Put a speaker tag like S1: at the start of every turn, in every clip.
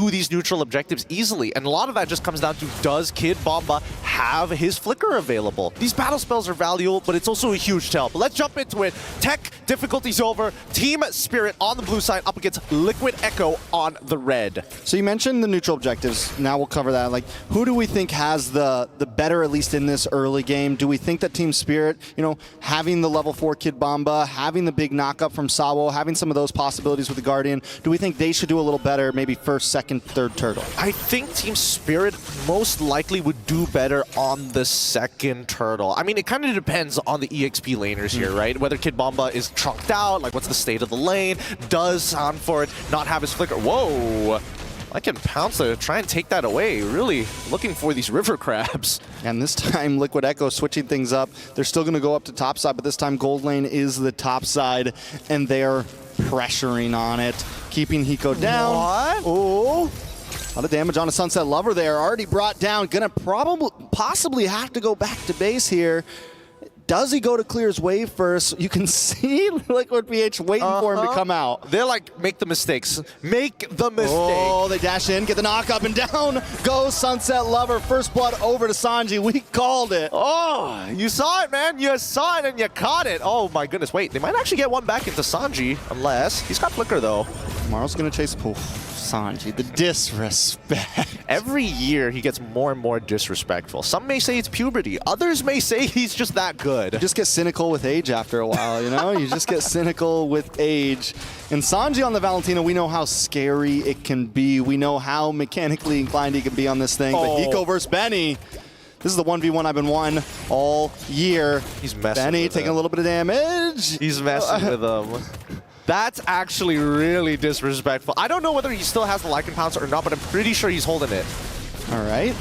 S1: do these neutral objectives easily. And a lot of that just comes down to, does Kid Bomba have his flicker available? These battle spells are valuable, but it's also a huge tell. But let's jump into it. Tech difficulty's over. Team Spirit on the blue side up against Liquid Echo on the red.
S2: So you mentioned the neutral objectives. Now we'll cover that. Like, who do we think has the better, at least in this early game? Do we think that Team Spirit, you know, having the level 4 Kid Bomba, having the big knockup from Sawo, having some of those possibilities with the Guardian, do we think they should do a little better, maybe first, second, third turtle?
S1: I think Team Spirit most likely would do better on the second turtle. I mean, it kind of depends on the EXP laners here, right? Whether Kid Bomba is trunked out, like what's the state of the lane? Does Sanford not have his flicker? Whoa! I can pounce to try and take that away. Really looking for these river crabs.
S2: And this time, Liquid Echo switching things up. They're still going to go up to top side, but this time Gold Lane is the top side, and they're pressuring on it, keeping Hiko down.
S1: What?
S2: Oh, a lot of damage on a Sunset Lover there. Already brought down. Gonna possibly have to go back to base here. Does he go to clear his wave first? You can see Liquid PH waiting for him to come out.
S1: They're like, make the mistakes. Make the mistake.
S2: Oh, they dash in, get the knock up, and down goes Sunset Lover. First blood over to Sanji. We called it.
S1: Oh, you saw it, man. You saw it and you caught it. Oh, my goodness. Wait, they might actually get one back into Sanji, unless he's got flicker, though.
S2: Tomorrow's going to chase Pool. Sanji, the disrespect.
S1: Every year, he gets more and more disrespectful. Some may say it's puberty. Others may say he's just that good.
S2: You just get cynical with age after a while, you know? You just get cynical with age. And Sanji on the Valentina, we know how scary it can be. We know how mechanically inclined he can be on this thing. But Hiko versus Benny. This is the 1v1 I've been won all year.
S1: He's messing
S2: Benny
S1: with
S2: taking
S1: him.
S2: a little bit of damage.
S1: He's messing with him. That's actually really disrespectful. I don't know whether he still has the Lycan Pouncer or not, but I'm pretty sure he's holding it.
S2: All right.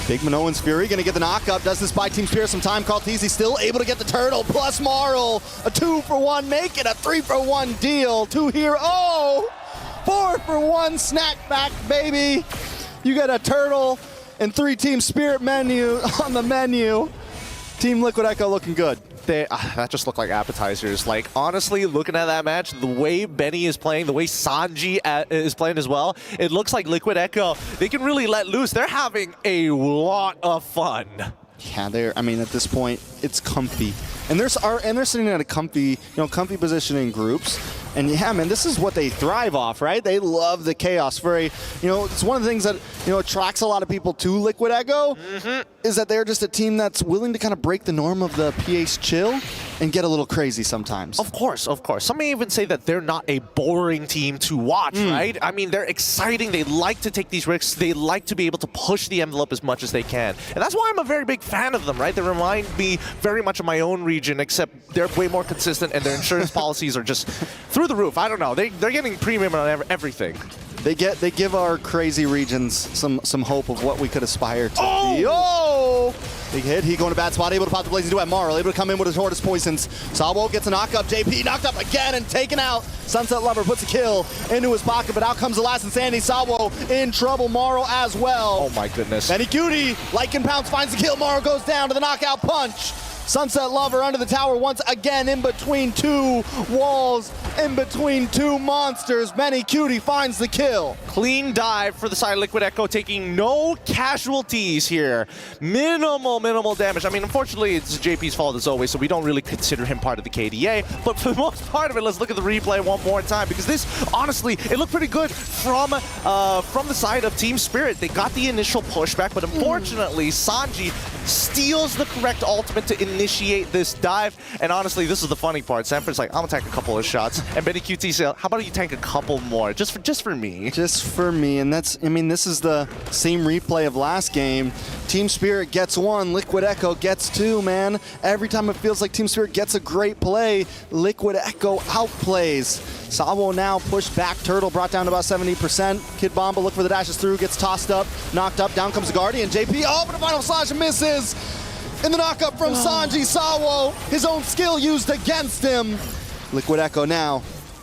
S2: Big Minoan's Fury gonna get the knockup. Does this buy Team Spirit some time? Carl Teasy still able to get the turtle. Plus Marl. A 2-for-1 make it a 3-for-1 deal. 2 here. Oh! 4-for-1 snack back, baby. You get a turtle and 3 Team Spirit menu on the menu. Team Liquid Echo looking good.
S1: That just looked like appetizers. Like, honestly, looking at that match, the way Benny is playing, the way Sanji is playing as well, it looks like Liquid Echo, they can really let loose. They're having a lot of fun.
S2: Yeah, I mean, at this point, it's comfy. And they're sitting at a comfy position in groups. And yeah, man, this is what they thrive off, right? They love the chaos. It's one of the things that, attracts a lot of people to Liquid Echo, is that they're just a team that's willing to kind of break the norm of the PH chill and get a little crazy sometimes.
S1: Of course, of course. Some may even say that they're not a boring team to watch, right? I mean, they're exciting. They like to take these risks. They like to be able to push the envelope as much as they can. And that's why I'm a very big fan of them, right? They remind me very much of my own region, except they're way more consistent and their insurance policies are just through the roof. I don't know. They're getting premium on everything.
S2: They give our crazy regions some hope of what we could aspire to be. Oh! Big hit. He going to bad spot. Able to pop the Blazing Duet. Marl able to come in with his Hortus Poisons. Sawo gets a knock up. JP knocked up again and taken out. Sunset Lover puts a kill into his pocket, but out comes the last Insanity. Sawo in trouble. Marl as well.
S1: Oh my goodness.
S2: Benny Cutie, Lycan Pounce finds the kill. Marl goes down to the knockout punch. Sunset Lover under the tower once again in between 2 walls, in between 2 monsters. Benny Cutie finds the kill.
S1: Clean dive for the side of Liquid Echo, taking no casualties here. Minimal damage. I mean, unfortunately, it's JP's fault as always, so we don't really consider him part of the KDA. But for the most part of it, let's look at the replay one more time, because this, honestly, it looked pretty good from the side of Team Spirit. They got the initial pushback, but unfortunately, Sanji steals the correct ultimate to initiate this dive. And honestly, this is the funny part. Sanford's like, I'm gonna tank a couple of shots. And Benny QT said, how about you tank a couple more? Just for me.
S2: Just for me. And that's, I mean, this is the same replay of last game. Team Spirit gets 1, Liquid Echo gets 2, man. Every time it feels like Team Spirit gets a great play, Liquid Echo outplays. Sawo now pushed back. Turtle brought down to about 70%. Kid Bomba look for the dashes through, gets tossed up, knocked up. Down comes the Guardian. JP, oh, but the final slash misses. And the knockup from Sanji. Sawo, his own skill used against him. Liquid Echo now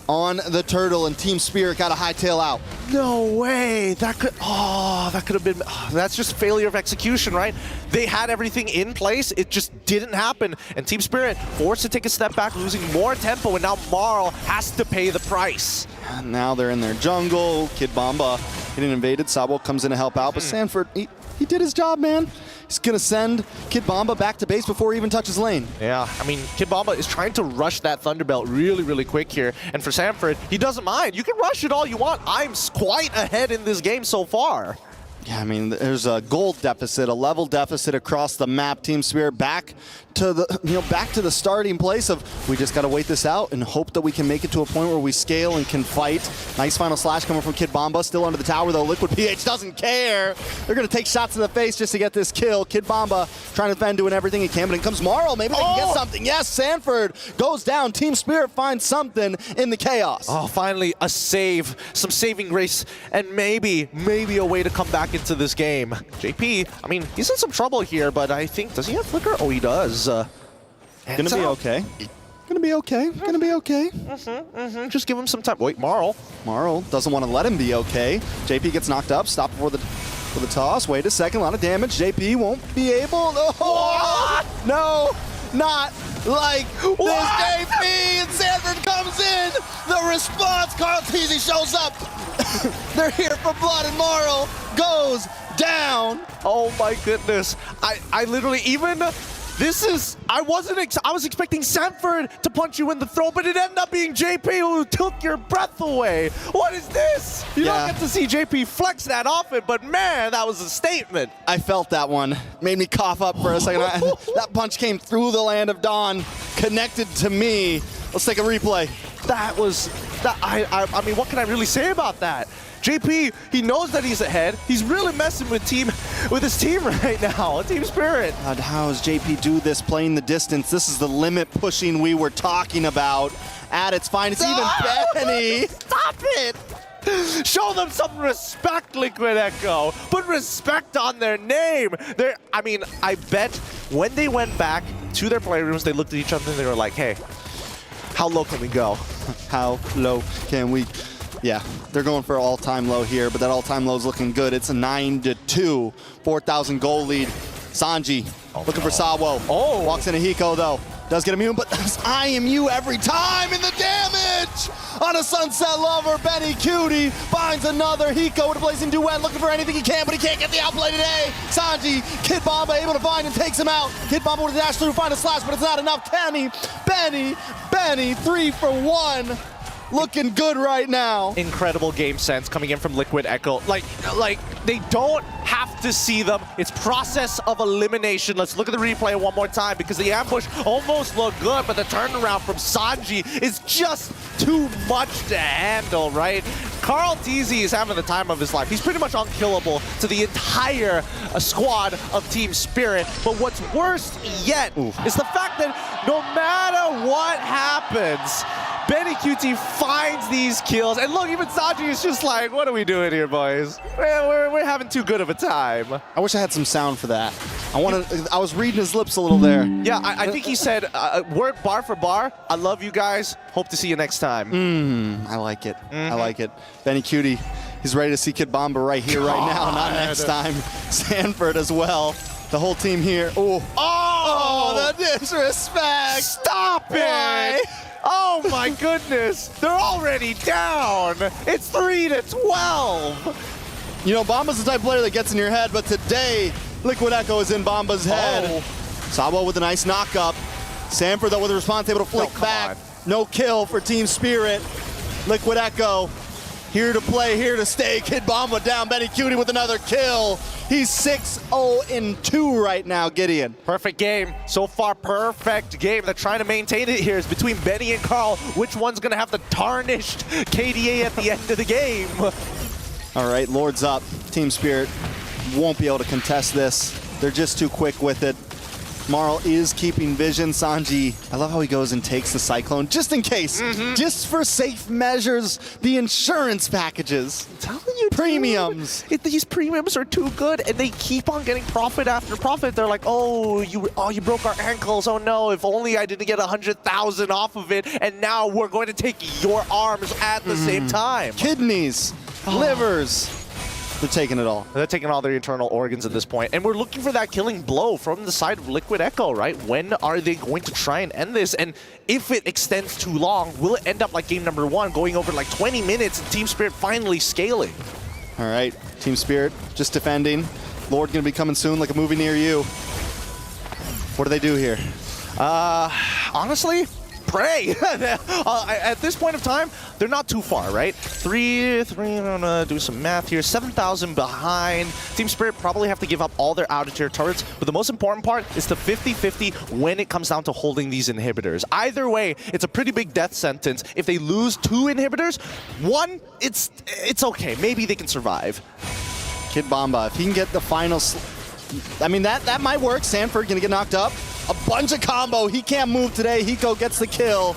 S2: on the Turtle, and Team Spirit got a hightail out.
S1: No way. That could have been, that's just failure of execution, right? They had everything in place. It just didn't happen. And Team Spirit forced to take a step back, losing more tempo, and now Marl has to pay the price.
S2: And now they're in their jungle. Kid Bomba, Getting invaded, Sabo comes in to help out, but Sanford, he did his job, man. He's gonna send Kid Bomba back to base before he even touches lane.
S1: Yeah, I mean, Kid Bomba is trying to rush that Thunderbelt really, really quick here. And for Sanford, he doesn't mind. You can rush it all you want. I'm quite ahead in this game so far.
S2: Yeah, I mean, there's a gold deficit, a level deficit across the map. Team Spirit back to the starting place of we just got to wait this out and hope that we can make it to a point where we scale and can fight. Nice final slash coming from Kid Bomba, still under the tower though. Liquid PH doesn't care. They're going to take shots to the face just to get this kill. Kid Bomba trying to defend, doing everything he can, but in comes Marl. Maybe they can get something. Yes, Sanford goes down. Team Spirit finds something in the chaos.
S1: Oh, finally a save, some saving grace, and maybe a way to come back into this game. JP, I mean, he's in some trouble here, but I think, does he have Flicker? Oh, he does.
S2: Gonna be okay. Gonna be okay. Gonna be okay.
S1: Just give him some time. Wait, Marl
S2: doesn't want to let him be okay. JP gets knocked up. Stop for the toss. Wait a second. A lot of damage. JP won't be able. Oh, no, not like this. JP and Sanford comes in. The response. Carl Teasy shows up. They're here for blood, and Marl goes down.
S1: Oh my goodness. I literally I was expecting Sanford to punch you in the throat, but it ended up being JP who took your breath away. What is this? You don't get to see JP flex that often, but man, that was a statement.
S2: I felt that one. Made me cough up for a second. That punch came through the land of Dawn, connected to me. Let's take a replay.
S1: I mean, what can I really say about that? JP, he knows that he's ahead. He's really messing with his team right now, Team Spirit.
S2: God, how does JP do this, playing the distance? This is the limit pushing we were talking about at its finest. Even Benny.
S1: Stop it! Show them some respect, Liquid Echo. Put respect on their name. I mean, I bet when they went back to their playrooms, they looked at each other and they were like, hey, how low can we go?
S2: How low can we? Yeah, they're going for all-time low here, but that all-time low is looking good. It's a 9-2, 4,000 goal lead. Sanji looking for Sawo.
S1: Oh,
S2: walks into Hiko though. Does get immune, but IMU every time in the damage! On a Sunset Lover, Benny Cutie finds another Hiko with a blazing duet, looking for anything he can, but he can't get the outplay today. Sanji, Kid Bomba able to find and takes him out. Kid Bomba with a dash through, find a slash, but it's not enough. Kenny, Benny, 3 for 1. Looking good right now.
S1: Incredible game sense coming in from Liquid Echo. Like they don't have to see them. It's process of elimination. Let's look at the replay one more time because the ambush almost looked good, but the turnaround from Sanji is just too much to handle, right? Carl Teasy is having the time of his life. He's pretty much unkillable to the entire squad of Team Spirit. But what's worse yet is the fact that no matter what happens, Benny QT finds these kills. And look, even Sanji is just like, what are we doing here, boys? We're having too good of a time.
S2: I wish I had some sound for that. I was reading his lips a little there.
S1: Yeah, I think he said, word bar for bar, I love you guys. Hope to see you next time.
S2: I like it. I like it. Benny Cutie, he's ready to see Kid Bomba right here, right now, not next time. Sanford as well. The whole team here. Oh, the disrespect.
S1: Stop it. Oh my goodness, they're already down. It's 3-12.
S2: You know, Bomba's the type of player that gets in your head, but today, Liquid Echo is in Bomba's head. Sabo with a nice knock-up. Sanford, though, with a response, able to flick back. No kill for Team Spirit. Liquid Echo, here to play, here to stay. Kid Bomba down, Benny Cutie with another kill. He's 6-0-2 right now, Gideon.
S1: Perfect game. So far, perfect game. They're trying to maintain it here. It's between Benny and Carl. Which one's going to have the tarnished KDA at the end of the game?
S2: All right, Lord's up. Team Spirit won't be able to contest this. They're just too quick with it. Marl is keeping vision. Sanji, I love how he goes and takes the Cyclone just in case. Just for safe measures. The insurance packages.
S1: I'm telling you,
S2: premiums.
S1: These premiums are too good, and they keep on getting profit after profit. They're like, oh, you broke our ankles. Oh no, if only I didn't get 100,000 off of it, and now we're going to take your arms at the same time.
S2: Kidneys, livers. They're taking it all.
S1: They're taking all their internal organs at this point. And we're looking for that killing blow from the side of Liquid Echo, right? When are they going to try and end this? And if it extends too long, will it end up like game number 1, going over like 20 minutes and Team Spirit finally scaling?
S2: All right, Team Spirit just defending. Lord gonna be coming soon, like a movie near you. What do they do here?
S1: Honestly, pray. At this point of time, they're not too far, right? Three, I'm gonna do some math here. 7,000 behind. Team Spirit probably have to give up all their outer tier turrets, but the most important part is the 50-50 when it comes down to holding these inhibitors. Either way, it's a pretty big death sentence. If they lose 2 inhibitors, 1, it's okay. Maybe they can survive.
S2: Kid Bomba, if he can get the final... I mean, that might work. Sanford gonna get knocked up. A bunch of combo. He can't move today. Hiko gets the kill.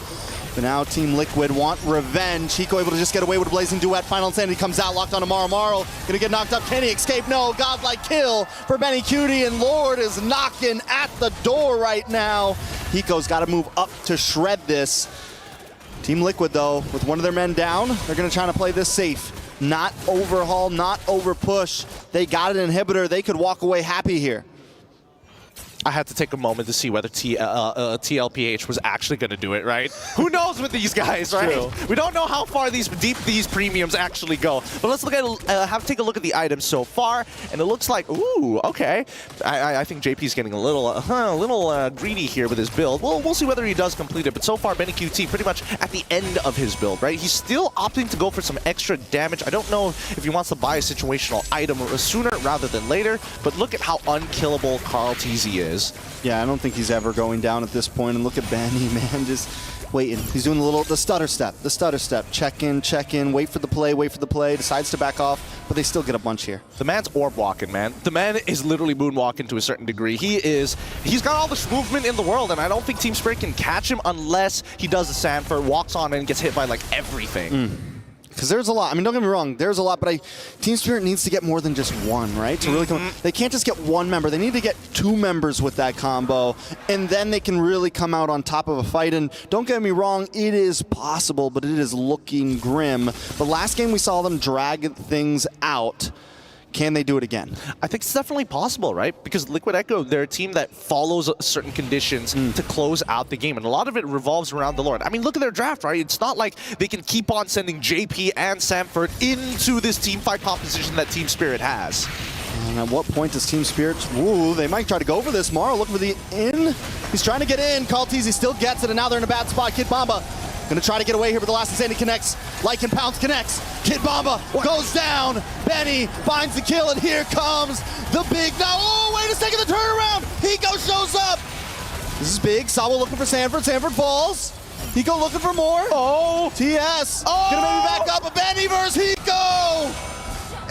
S2: But now Team Liquid want revenge. Hiko able to just get away with a Blazing Duet. Final Insanity comes out, locked onto Maro. Maro gonna get knocked up. Can he escape? No. Godlike kill for Benny Cutie, and Lord is knocking at the door right now. Hiko's got to move up to shred this. Team Liquid, though, with one of their men down, they're gonna try to play this safe. Not overhaul, not over push. They got an inhibitor. They could walk away happy here.
S1: I had to take a moment to see whether TLPH was actually going to do it, right? Who knows with these guys, right?
S2: True.
S1: We don't know how far deep these premiums actually go. But let's look at take a look at the items so far, and it looks like, ooh, okay. I think JP's getting a little greedy here with his build. We'll see whether he does complete it. But so far, Benny QT pretty much at the end of his build, right? He's still opting to go for some extra damage. I don't know if he wants to buy a situational item sooner rather than later. But look at how unkillable Carl TZ is.
S2: Yeah, I don't think he's ever going down at this point. And look at Benny, man, just waiting. He's doing the stutter step. Check in, wait for the play, decides to back off, but they still get a bunch here.
S1: The man's orb walking, man. The man is literally moonwalking to a certain degree. He's got all the movement in the world, and I don't think Team Spirit can catch him unless he does the Sanford, walks on and gets hit by like everything.
S2: Because there's a lot. I mean, don't get me wrong, there's a lot, but Team Spirit needs to get more than just one, right? To really come. They can't just get one member. They need to get 2 members with that combo, and then they can really come out on top of a fight. And don't get me wrong, it is possible, but it is looking grim. The last game we saw them drag things out. Can they do it again? I
S1: think it's definitely possible, right? Because Liquid Echo, they're a team that follows certain conditions to close out the game, and a lot of it revolves around the Lord. I mean, look at their draft, right? It's not like they can keep on sending JP and Sanford into this team fight composition that Team Spirit has.
S2: And at what point does Team Spirit... Ooh, they might try to go for this. Maro looking for the in. He's trying to get in. Carl Teasy still gets it, and now they're in a bad spot. Kid Bomba gonna try to get away here, but the last Insanity connects. Lycan Pounce connects. Kid Bomba goes down. Benny finds the kill, and here comes the big... No, oh, wait a second, the turnaround. Hiko shows up. This is big. Sawa looking for Sanford. Sanford falls. Hiko looking for more. Oh, TS.
S1: Oh.
S2: Gonna maybe back up, but Benny versus Hiko.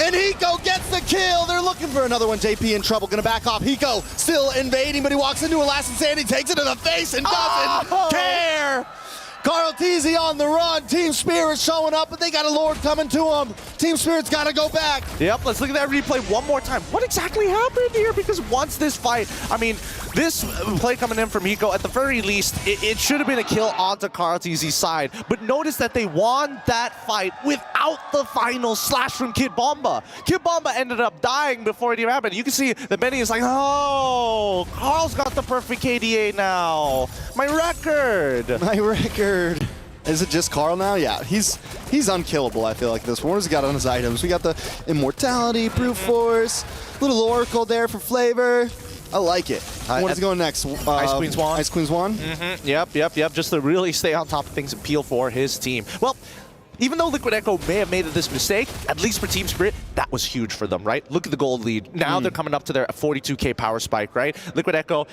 S2: And Hiko gets the kill. They're looking for another one. JP in trouble. Gonna back off. Hiko still invading, but he walks into a last Insanity, takes it to the face, and doesn't care. Carl Teasy on the run. Team Spirit showing up, but they got a Lord coming to them. Team Spirit's got to go back.
S1: Yep, let's look at that replay one more time. What exactly happened here? Because once this fight, I mean, this play coming in from Hiko, at the very least, it should have been a kill onto Carl Teasy's side. But notice that they won that fight without the final slash from Kid Bomba. Kid Bomba ended up dying before it even happened. You can see that Benny is like, oh, Carl's got the perfect KDA now. My record.
S2: My record. Is it just Carl now? Yeah, he's unkillable, I feel like this one. What has he got on his items? We got the Immortality, Brute Force, little Oracle there for flavor. I like it. What is going next?
S1: Ice Queen's Wand.
S2: Ice Queen's Wand?
S1: Yep. Just to really stay on top of things and peel for his team. Well, even though Liquid Echo may have made this mistake, at least for Team Spirit, that was huge for them, right? Look at the gold lead. Now they're coming up to their 42K power spike, right? Liquid Echo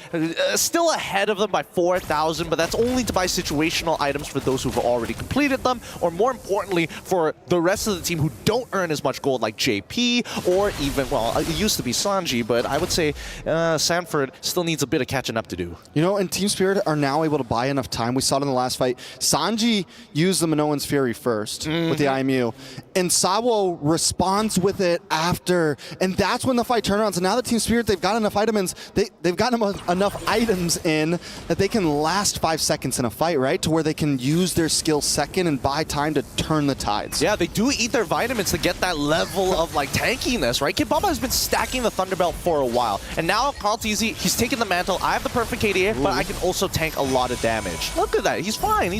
S1: still ahead of them by 4,000, but that's only to buy situational items for those who've already completed them, or more importantly, for the rest of the team who don't earn as much gold, like JP, or even, well, it used to be Sanji, but I would say Sanford still needs a bit of catching up to do.
S2: You know, and Team Spirit are now able to buy enough time. We saw it in the last fight. Sanji used the Minoan's Fury first with the IMU, and Sawo responds with it after, and that's when the fight turnarounds. And now that Team Spirit, they've got enough items, they've gotten enough items in that they can last 5 seconds in a fight, right? To where they can use their skill second and buy time to turn the tides.
S1: Yeah, they do eat their vitamins to get that level of like tankiness, right? Kid Bomba has been stacking the Thunderbelt for a while, and now Carl Teasy, he's taken the mantle. I have the perfect KDA, but I can also tank a lot of damage. Look at that, he's fine.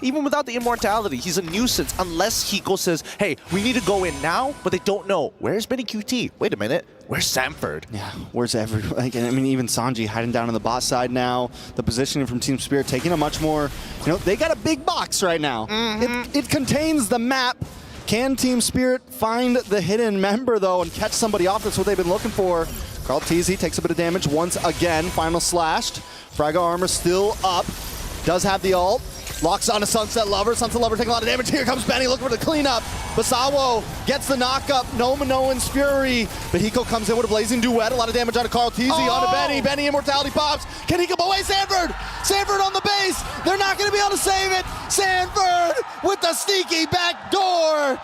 S1: Even without the immortality, he's a nuisance unless Hiko says, hey, hey, we need to go in now, but they don't know. Where's Benny QT? Wait a minute. Where's Sanford?
S2: Yeah, where's everyone? Like, I mean, even Sanji hiding down on the bot side now. The positioning from Team Spirit taking a much more, they got a big box right now. It contains the map. Can Team Spirit find the hidden member, though, and catch somebody off? That's what they've been looking for. Carl Teasy takes a bit of damage once again. Final slashed. Fragile armor still up. Does have the ult. Locks on a Sunset Lover. Sunset Lover taking a lot of damage. Here comes Benny looking for the cleanup. Basawo gets the knockup. No Minoan's Fury. But Hiko comes in with a Blazing Duet. A lot of damage onto Carl Teasy. Onto Benny. Benny Immortality pops. Can he go away? Sanford! Sanford on the base! They're not going to be able to save it! Sanford with the sneaky back door!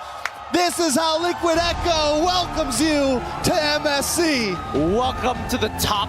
S2: This is how Liquid Echo welcomes you to MSC.
S1: Welcome to the top